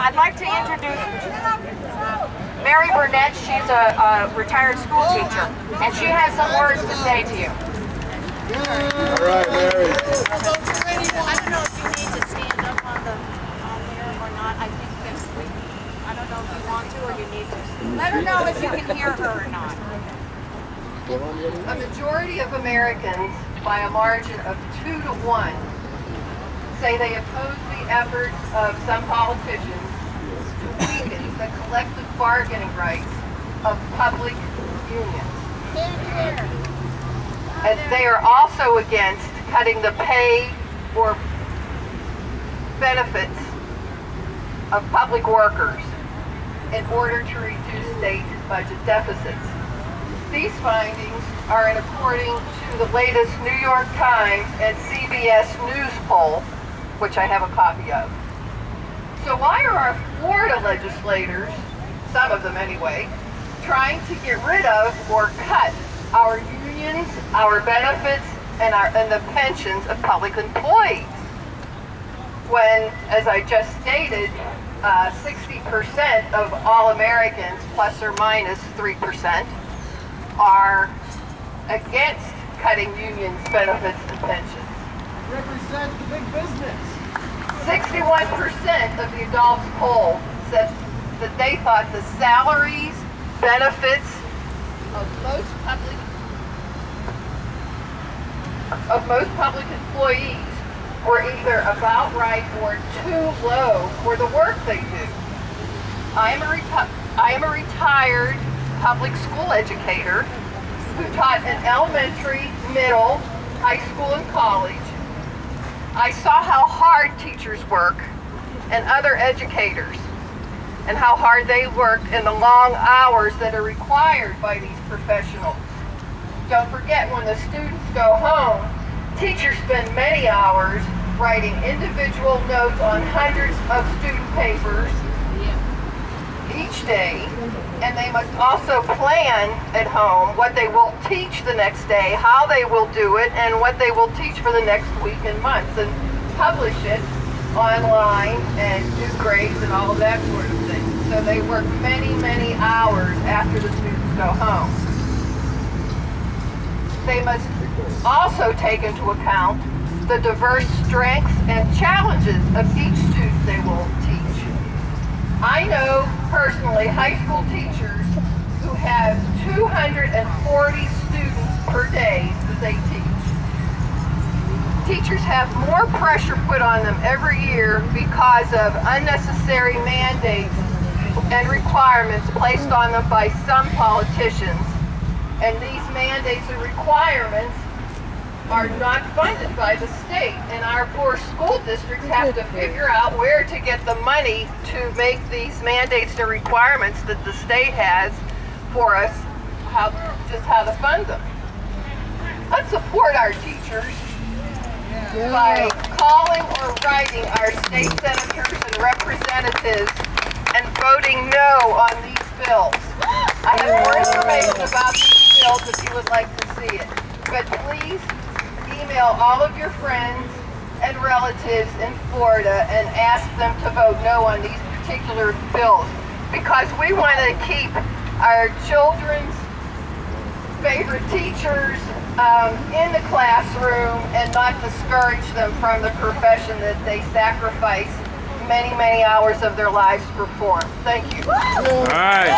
I'd like to introduce Mary Burnette. She's a retired school teacher, and she has some words to say to you. All right, Mary. I don't know if you need to stand up on there or not. I think this week, I don't know if you want to or you need to. Let her know if you can hear her or not. A majority of Americans, by a margin of 2 to 1, say they oppose the efforts of some politicians to weaken the collective bargaining rights of public unions. And they are also against cutting the pay or benefits of public workers in order to reduce state budget deficits. These findings are in accordance to the latest New York Times and CBS News poll, which I have a copy of. So why are our Florida legislators, some of them anyway, trying to get rid of or cut our unions, our benefits, and the pensions of public employees? When, as I just stated, 60% of all Americans, plus or minus 3%, are against cutting unions, benefits, and pensions. Represent the big business. 61% of the adults polled said that they thought the salaries, benefits of most public employees were either about right or too low for the work they do. I am a retired public school educator who taught in elementary, middle, high school, and college. I saw how hard teachers work and other educators, and how hard they work in the long hours that are required by these professionals. Don't forget, when the students go home, teachers spend many hours writing individual notes on hundreds of student papers each day, and they must also plan at home what they will teach the next day, how they will do it, and what they will teach for the next week and months, and publish it online and do grades and all of that sort of thing. So they work many, many hours after the students go home. They must also take into account the diverse strengths and challenges of each student they will teach. I know personally high school teachers who have 240 students per day that they teach. Teachers have more pressure put on them every year because of unnecessary mandates and requirements placed on them by some politicians. And these mandates and requirements are not funded by the state, and our poor school districts have to figure out where to get the money to make these mandates and requirements that the state has for us, just how to fund them. Let's support our teachers by calling or writing our state senators and representatives and voting no on these bills. I have more information about these bills if you would like to see it, but please email all of your friends and relatives in Florida and ask them to vote no on these particular bills, because we want to keep our children's favorite teachers in the classroom and not discourage them from the profession that they sacrifice many, many hours of their lives to perform. Thank you. All right.